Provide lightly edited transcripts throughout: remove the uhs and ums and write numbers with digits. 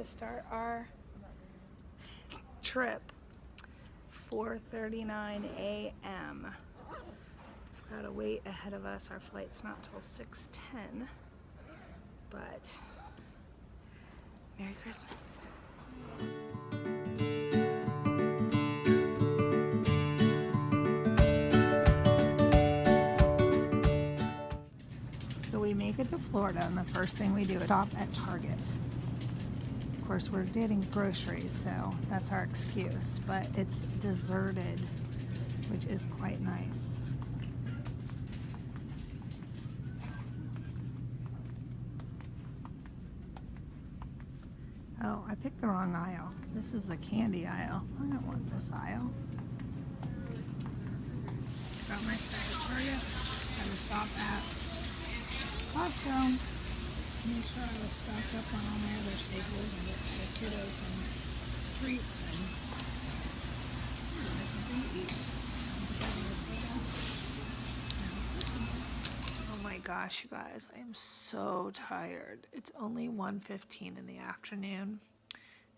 to start our trip. 4:39 a.m. We've got to wait ahead of us. Our flight's not till 6:10, but Merry Christmas. So we make it to Florida, and the first thing we do is stop at Target. Of course, we're getting groceries, so that's our excuse, but it's deserted, which is quite nice. Oh, I picked the wrong aisle. This is the candy aisle. I don't want this aisle. Got my stuff at Target. Had to stop at Costco. Make sure I was stocked up on all my other staples and get the kiddos some treats and get something to eat. So I'm deciding to soda. Oh my gosh, you guys, I am so tired. It's only 1:15 in the afternoon,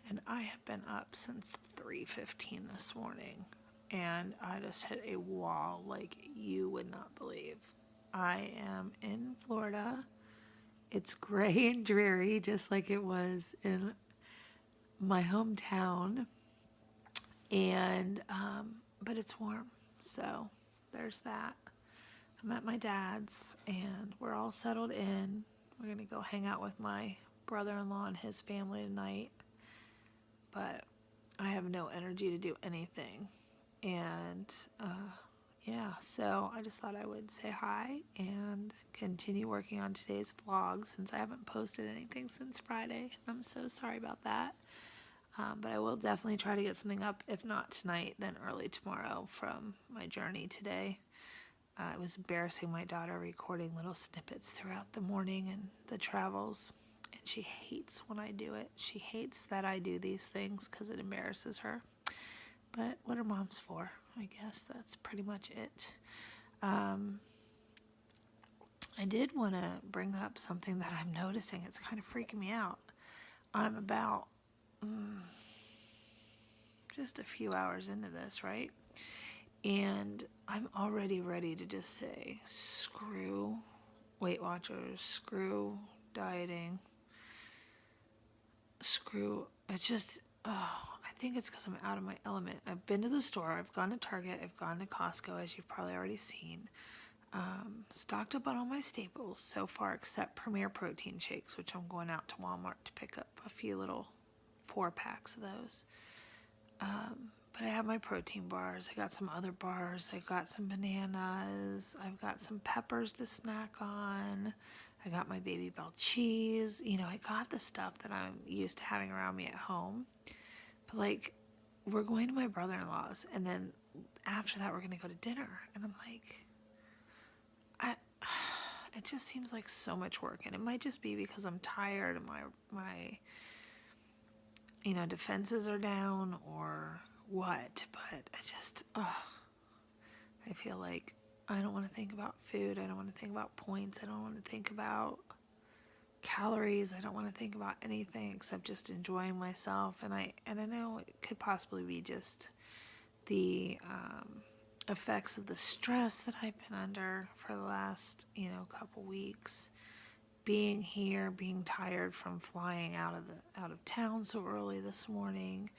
and I have been up since 3:15 this morning, and I just hit a wall like you would not believe. I am in Florida. It's gray and dreary, just like it was in my hometown, and but it's warm, so there's that. I'm at my dad's, and we're all settled in. We're gonna go hang out with my brother-in-law and his family tonight, but I have no energy to do anything, and yeah, so I just thought I would say hi and continue working on today's vlog since I haven't posted anything since Friday. I'm so sorry about that. But I will definitely try to get something up, if not tonight, then early tomorrow from my journey today. It was embarrassing, my daughter recording little snippets throughout the morning and the travels, and she hates when I do it. She hates that I do these things because it embarrasses her. But what are moms for? I guess that's pretty much it. I did want to bring up something that I'm noticing. It's kind of freaking me out. I'm about just a few hours into this, right? And I'm already ready to just say, screw Weight Watchers, screw dieting, screw, it's just, I think it's because I'm out of my element. I've been to the store, I've gone to Target, I've gone to Costco, as you've probably already seen. Stocked up on all my staples so far, except Premier Protein Shakes, which I'm going out to Walmart to pick up a few little 4-packs of those. But I have my protein bars, I got some other bars, I got some bananas, I've got some peppers to snack on, I got my Baby Bell cheese, you know, I got the stuff that I'm used to having around me at home. But like, we're going to my brother-in-law's, and then after that we're going to go to dinner, and I'm like, it just seems like so much work, and it might just be because I'm tired and my you know, defenses are down or what, but I just, I feel like I don't want to think about food, I don't want to think about points, I don't want to think about calories, I don't want to think about anything except just enjoying myself, and I know it could possibly be just the effects of the stress that I've been under for the last, you know, couple weeks, being here, being tired from flying out of town so early this morning.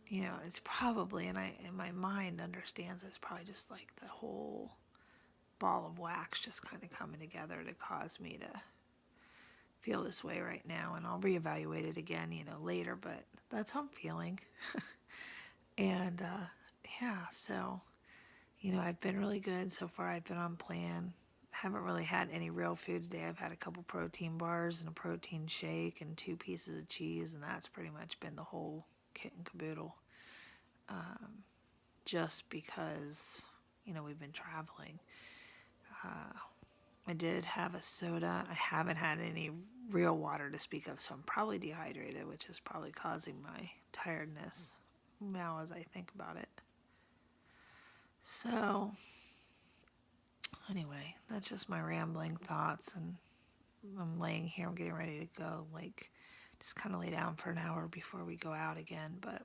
You know, it's probably, and my mind understands it's probably just like the whole ball of wax just kind of coming together to cause me to feel this way right now, and I'll reevaluate it again, you know, later, but that's how I'm feeling. And yeah, so, you know, I've been really good so far. I've been on plan. Haven't really had any real food today. I've had a couple protein bars and a protein shake and 2 pieces of cheese, and that's pretty much been the whole kit and caboodle. Just because, you know, we've been traveling. I did have a soda. I haven't had any real water to speak of, so I'm probably dehydrated, which is probably causing my tiredness now as I think about it. So anyway, that's just my rambling thoughts and I'm laying here, I'm getting ready to go, like, just kind of lay down for an hour before we go out again. But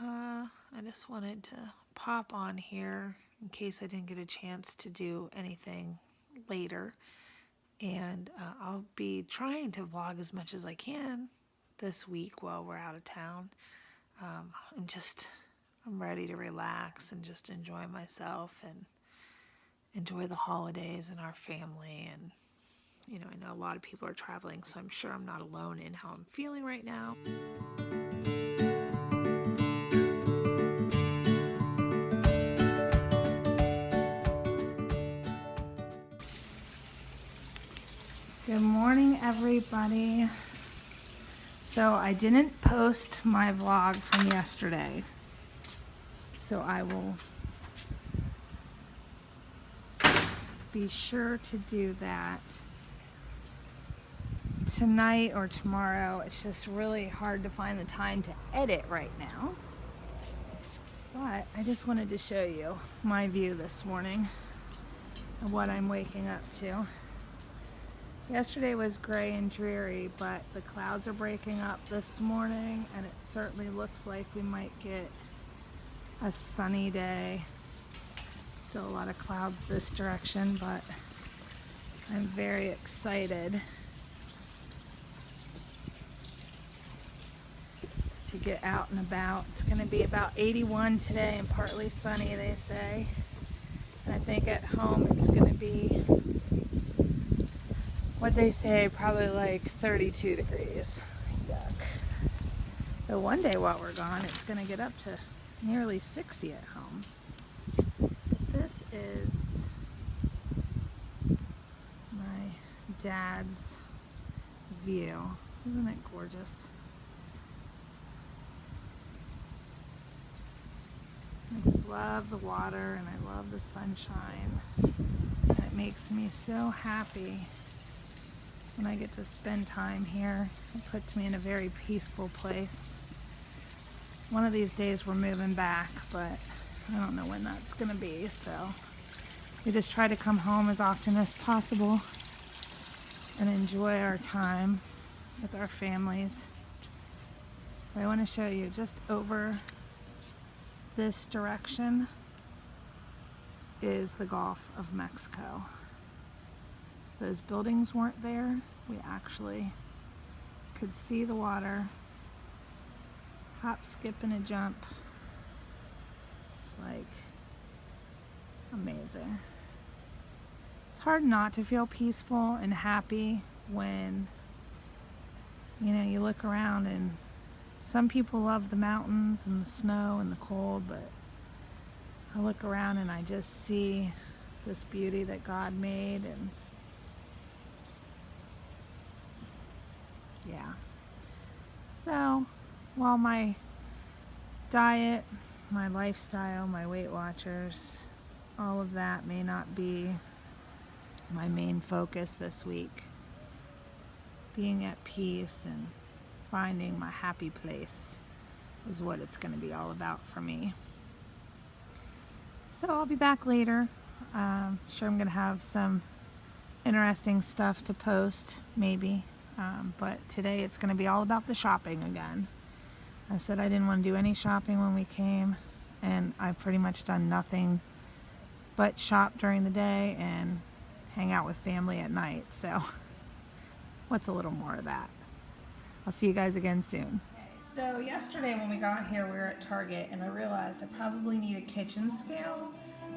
I just wanted to pop on here in case I didn't get a chance to do anything later. And I'll be trying to vlog as much as I can this week while we're out of town. I'm ready to relax and just enjoy myself and enjoy the holidays and our family. And, you know, I know a lot of people are traveling, so I'm sure I'm not alone in how I'm feeling right now. Good morning, everybody. So I didn't post my vlog from yesterday, so I will be sure to do that tonight or tomorrow. It's just really hard to find the time to edit right now. But I just wanted to show you my view this morning of what I'm waking up to. Yesterday was gray and dreary, but the clouds are breaking up this morning, and it certainly looks like we might get a sunny day. Still a lot of clouds this direction, but I'm very excited to get out and about. It's going to be about 81 today and partly sunny, they say. And I think at home it's going to be, what they say, probably like 32 degrees. Yuck. But one day while we're gone, it's going to get up to nearly 60 at home. This is my dad's view. Isn't it gorgeous? I just love the water and I love the sunshine. And it makes me so happy when I get to spend time here. It puts me in a very peaceful place. One of these days we're moving back, but I don't know when that's going to be, so we just try to come home as often as possible and enjoy our time with our families. But I want to show you just over this direction is the Gulf of Mexico. Those buildings weren't there. We actually could see the water. Hop, skip, and a jump. It's like amazing. It's hard not to feel peaceful and happy when, you know, you look around, and some people love the mountains and the snow and the cold, but I look around and I just see this beauty that God made. And yeah. So while my diet, my lifestyle, my Weight Watchers, all of that may not be my main focus this week, being at peace and finding my happy place is what it's going to be all about for me. So I'll be back later. Sure, I'm going to have some interesting stuff to post, maybe. But today it's going to be all about the shopping again. I said I didn't want to do any shopping when we came, and I've pretty much done nothing but shop during the day and hang out with family at night. So what's a little more of that? I'll see you guys again soon. So yesterday when we got here, we were at Target, and I realized I probably need a kitchen scale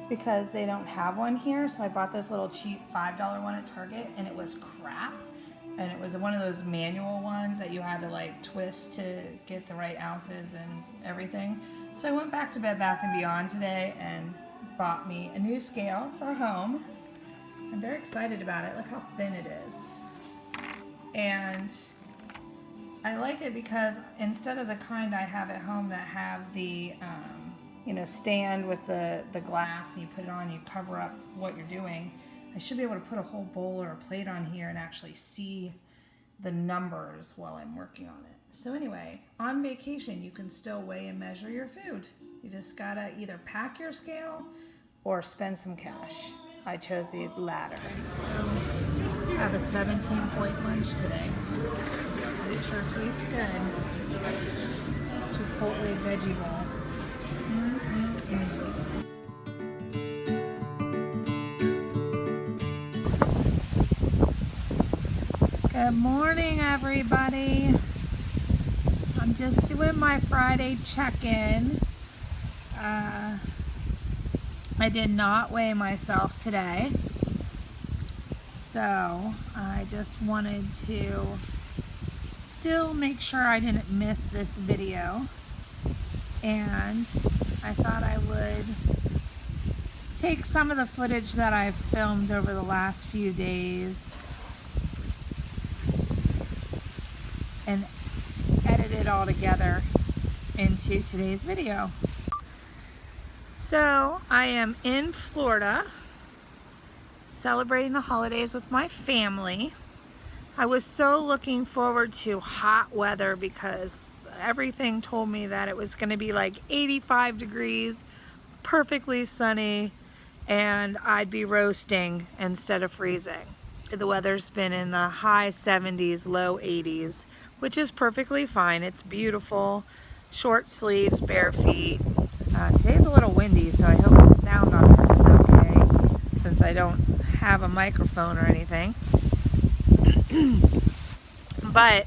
because they don't have one here. So I bought this little cheap $5 one at Target, and it was crap. And it was one of those manual ones that you had to like twist to get the right ounces and everything. So I went back to Bed Bath & Beyond today and bought me a new scale for home. I'm very excited about it. Look how thin it is. And I like it because instead of the kind I have at home that have the stand with the glass and you put it on and you cover up what you're doing, I should be able to put a whole bowl or a plate on here and actually see the numbers while I'm working on it. So anyway, on vacation you can still weigh and measure your food. You just gotta either pack your scale or spend some cash. I chose the latter. So I have a 17-point lunch today. It sure tastes good. Chipotle veggie bowl. Good morning, everybody. I'm just doing my Friday check-in. I did not weigh myself today, so I just wanted to still make sure I didn't miss this video, and I thought I would take some of the footage that I've filmed over the last few days and edit it all together into today's video. So I am in Florida celebrating the holidays with my family. I was so looking forward to hot weather because everything told me that it was going to be like 85 degrees, perfectly sunny, and I'd be roasting instead of freezing. The weather's been in the high 70s, low 80s, which is perfectly fine. It's beautiful. Short sleeves, bare feet. Today's a little windy, so I hope the sound on this is okay, since I don't have a microphone or anything. But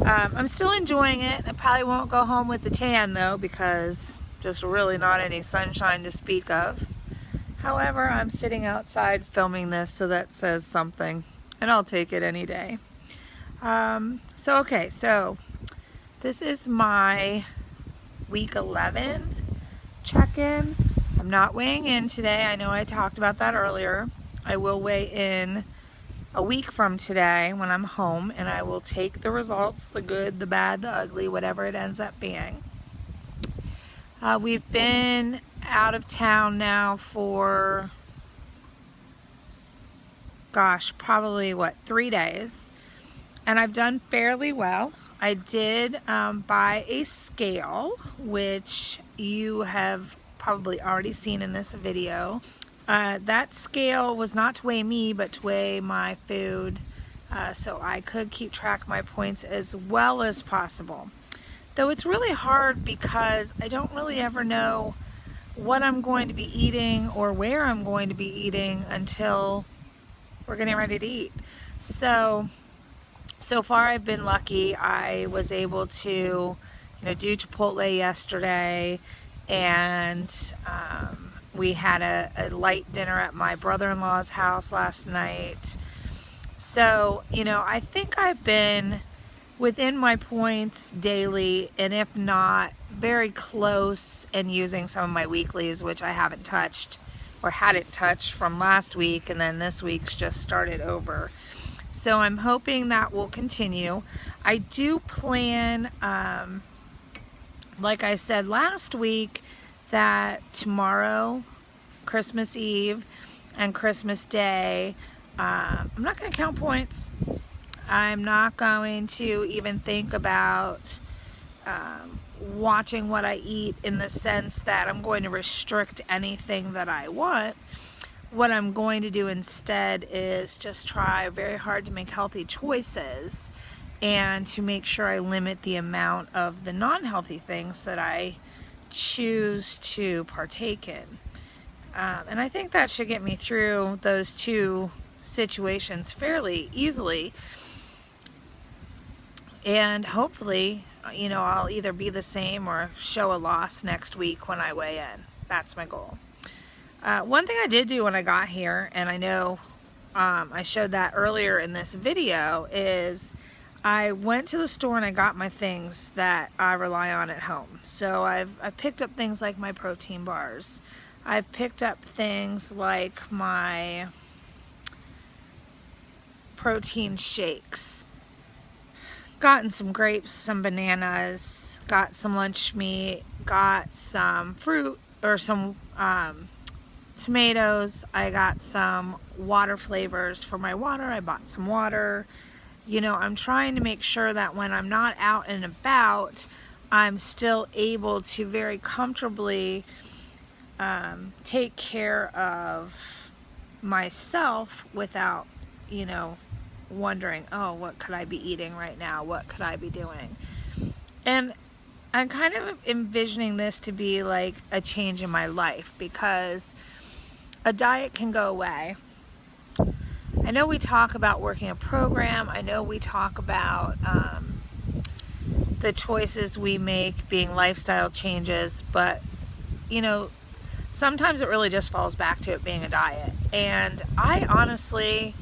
I'm still enjoying it. I probably won't go home with the tan though, because just really not any sunshine to speak of. However, I'm sitting outside filming this, so that says something, and I'll take it any day. So this is my week 11 check-in. I'm not weighing in today. I know I talked about that earlier. I will weigh in a week from today when I'm home, and I will take the results, the good, the bad, the ugly, whatever it ends up being. We've been out of town now for, gosh, probably 3 days, and I've done fairly well. I did buy a scale, which you have probably already seen in this video. That scale was not to weigh me, but to weigh my food, so I could keep track of my points as well as possible. Though it's really hard because I don't really ever know what I'm going to be eating or where I'm going to be eating until we're getting ready to eat. So far I've been lucky. I was able to, do Chipotle yesterday, and we had a light dinner at my brother-in-law's house last night. So, I think I've been within my points daily, and if not, very close, and using some of my weeklies, which I haven't touched or hadn't touched from last week, and then this week's just started over. So I'm hoping that will continue. I do plan, like I said last week, that tomorrow, Christmas Eve and Christmas Day, I'm not going to count points. I'm not going to even think about watching what I eat, in the sense that I'm going to restrict anything that I want. What I'm going to do instead is just try very hard to make healthy choices, and to make sure I limit the amount of the non-healthy things that I choose to partake in. And I think that should get me through those two situations fairly easily. And hopefully, I'll either be the same or show a loss next week when I weigh in. That's my goal. One thing I did do when I got here, and I know I showed that earlier in this video, is I went to the store and I got my things that I rely on at home. So I've picked up things like my protein bars. I've picked up things like my protein shakes. Gotten some grapes, some bananas, got some lunch meat, got some fruit, or some tomatoes. I got some water flavors for my water. I bought some water. I'm trying to make sure that when I'm not out and about, I'm still able to very comfortably take care of myself without you know, wondering, oh, what could I be eating right now? What could I be doing? And I'm kind of envisioning this to be like a change in my life, because a diet can go away. I know we talk about working a program. I know we talk about the choices we make being lifestyle changes, but you know, sometimes it really just falls back to it being a diet. And I honestly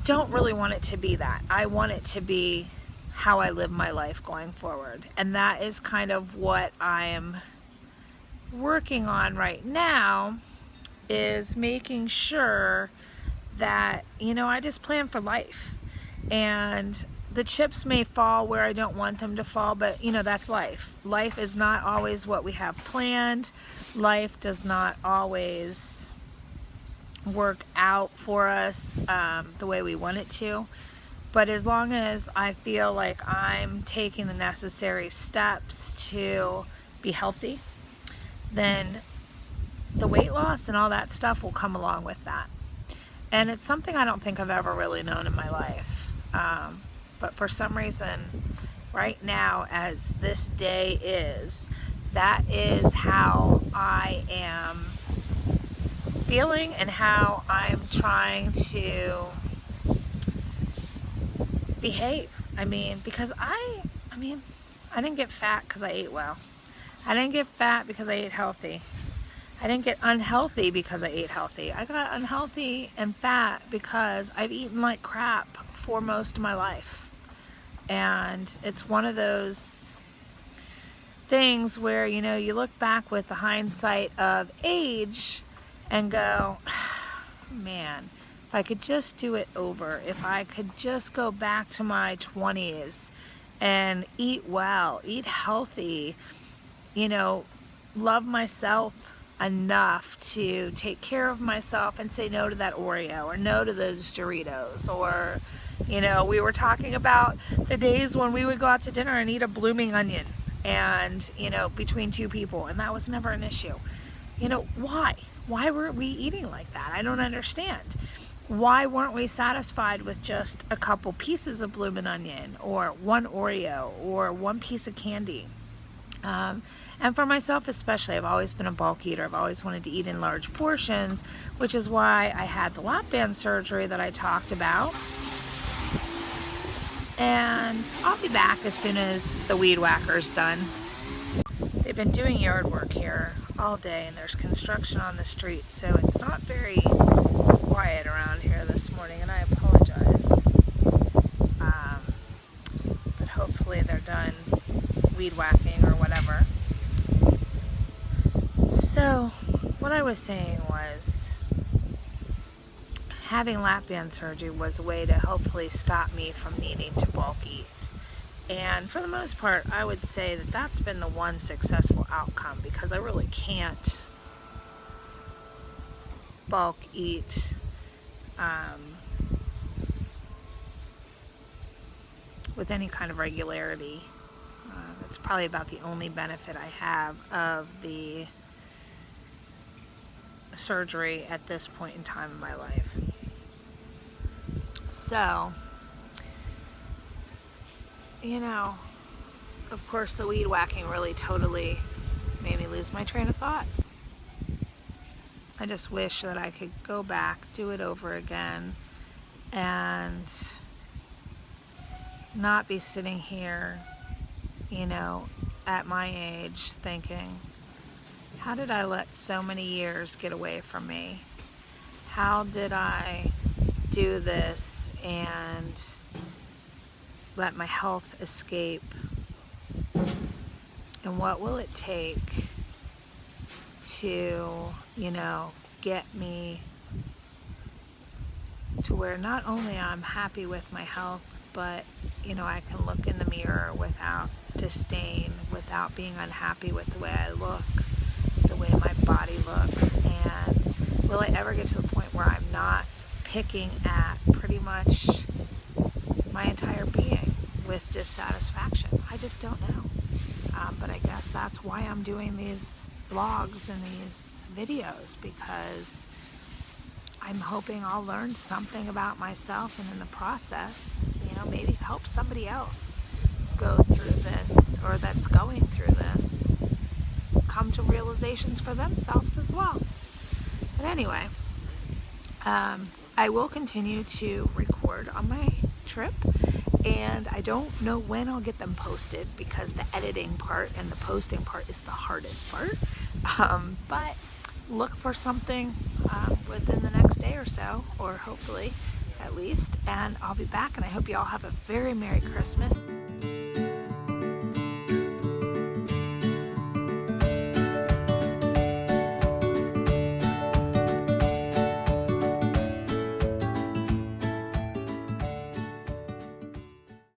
don't really want it to be that. I want it to be how I live my life going forward. And that is kind of what I'm working on right now, is making sure that, you know, I just plan for life. And the chips may fall where I don't want them to fall, but you know, that's life. Life is not always what we have planned. Life does not always work out for us the way we want it to. But as long as I feel like I'm taking the necessary steps to be healthy, then the weight loss and all that stuff will come along with that. And it's something I don't think I've ever really known in my life. But for some reason, right now, as this day is, that is how I am feeling and how I'm trying to behave. I mean, because I didn't get fat because I ate well. I didn't get fat because I ate healthy. I didn't get unhealthy because I ate healthy. I got unhealthy and fat because I've eaten like crap for most of my life. And it's one of those things where, you know, you look back with the hindsight of age and go, man, if I could just do it over, if I could just go back to my 20s and eat well, eat healthy, you know, love myself enough to take care of myself and say no to that Oreo or no to those Doritos. Or, you know, we were talking about the days when we would go out to dinner and eat a blooming onion, and, you know, between two people, and that was never an issue. You know, why weren't we eating like that? I don't understand. Why weren't we satisfied with just a couple pieces of blooming onion, or one Oreo, or one piece of candy? And for myself especially, I've always been a bulk eater. I've always wanted to eat in large portions, which is why I had the lap band surgery that I talked about. And I'll be back as soon as the weed whacker's done. They've been doing yard work here all day, and there's construction on the street, so it's not very quiet around here this morning, and I apologize. But hopefully they're done weed whacking or whatever. So what I was saying was, having lap band surgery was a way to hopefully stop me from needing to bulk eat. And for the most part, I would say that that's been the one successful outcome, because I really can't bulk eat with any kind of regularity. That's probably about the only benefit I have of the surgery at this point in time in my life. So, you know, of course the weed whacking really totally made me lose my train of thought. I just wish that I could go back, do it over again, and not be sitting here, you know, at my age thinking, how did I let so many years get away from me? How did I do this and let my health escape? And what will it take to, you know, get me to where not only I'm happy with my health, but, you know, I can look in the mirror without disdain, without being unhappy with the way I look, the way my body looks. And will I ever get to the point where I'm not picking at pretty much my entire being with dissatisfaction? I just don't know. But I guess that's why I'm doing these vlogs and these videos, because I'm hoping I'll learn something about myself, and in the process, maybe help somebody else go through this, or that's going through this, come to realizations for themselves as well. But anyway, I will continue to record on my trip, and I don't know when I'll get them posted because the editing part and the posting part is the hardest part. But look for something within the next day or so, or hopefully at least, and I'll be back, and I hope you all have a very Merry Christmas.